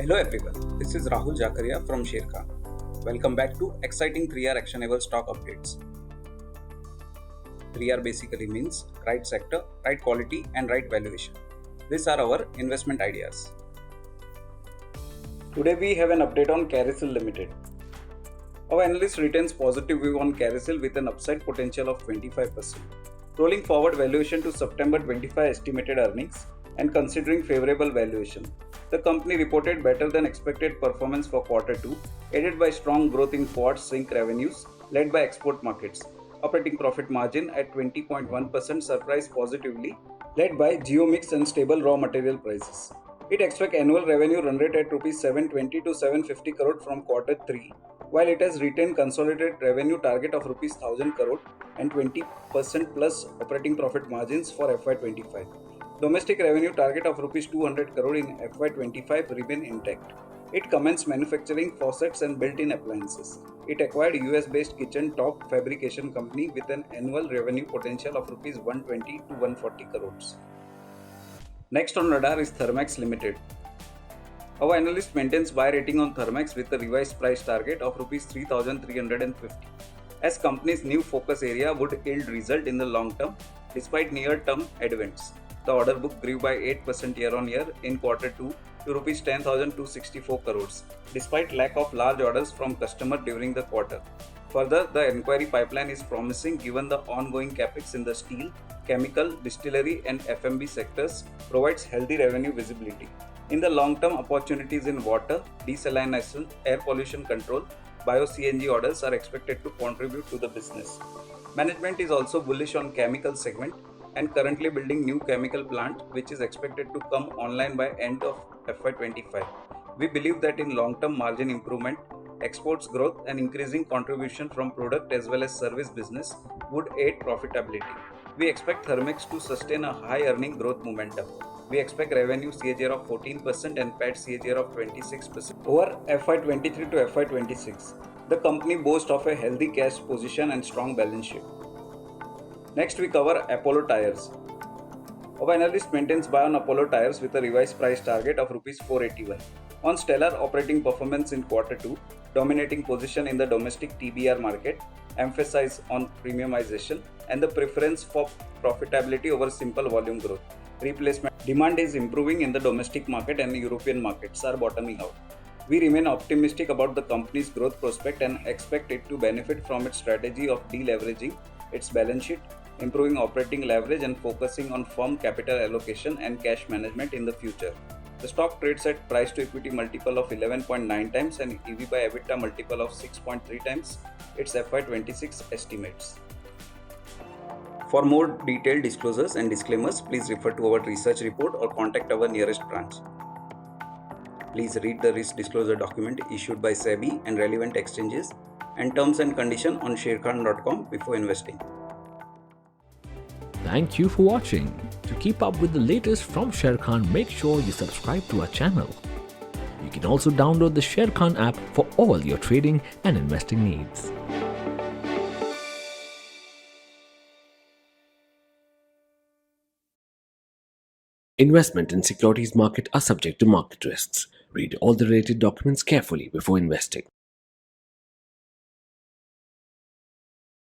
Hello everyone, this is Rahul Jakaria from Sharekhan. Welcome back to exciting 3R actionable stock updates. 3R basically means right sector, right quality and right valuation. These are our investment ideas. Today we have an update on Carysil Ltd. Our analyst retains positive view on Carysil with an upside potential of 25%. Rolling forward valuation to September 25 estimated earnings and considering favorable valuation, the company reported better than expected performance for Q2, aided by strong growth in Quartz zinc revenues led by export markets. Operating profit margin at 20.1% surprised positively, led by geo mix and stable raw material prices. It expects annual revenue run rate at Rs 720 to 750 crore from Q3, while it has retained consolidated revenue target of Rs 1000 crore and 20% plus operating profit margins for FY25. Domestic revenue target of Rs 200 crore in FY25 remain intact. It commenced manufacturing faucets and built-in appliances. It acquired US-based kitchen top fabrication company with an annual revenue potential of Rs 120 to 140 crores. Next on radar is Thermax Ltd. Our analyst maintains buy rating on Thermax with a revised price target of Rs 3,350. As company's new focus area would yield result in the long term despite near-term headwinds. The order book grew by 8% year-on-year in Q2 to Rs 10,264 crores, despite lack of large orders from customer during the quarter. Further, the inquiry pipeline is promising given the ongoing capex in the steel, chemical, distillery and F&B sectors provides healthy revenue visibility. In the long term, opportunities in water, desalination, air pollution control, bio-CNG orders are expected to contribute to the business. Management is also bullish on chemical segment and currently building new chemical plant which is expected to come online by end of FY25. We believe that in long-term margin improvement, exports growth and increasing contribution from product as well as service business would aid profitability. We expect Thermax to sustain a high earning growth momentum. We expect revenue CAGR of 14% and PAT CAGR of 26% over FY23 to FY26. The company boasts of a healthy cash position and strong balance sheet. Next we cover Apollo Tyres. Our analyst maintains buy on Apollo Tyres with a revised price target of Rs 481. On stellar operating performance in Q2, dominating position in the domestic TBR market, emphasis on premiumization and the preference for profitability over simple volume growth. Replacement demand is improving in the domestic market and European markets are bottoming out. We remain optimistic about the company's growth prospect and expect it to benefit from its strategy of deleveraging its balance sheet, improving operating leverage and focusing on firm capital allocation and cash management in the future. The stock trades at price to equity multiple of 11.9 times and EV by EBITDA multiple of 6.3 times its FY26 estimates. For more detailed disclosures and disclaimers, please refer to our research report or contact our nearest branch. Please read the risk disclosure document issued by SEBI and relevant exchanges and terms and conditions on sharekhan.com before investing. Thank you for watching. To keep up with the latest from Sharekhan, make sure you subscribe to our channel. You can also download the Sharekhan app for all your trading and investing needs. Investment in securities market are subject to market risks. Read all the related documents carefully before investing.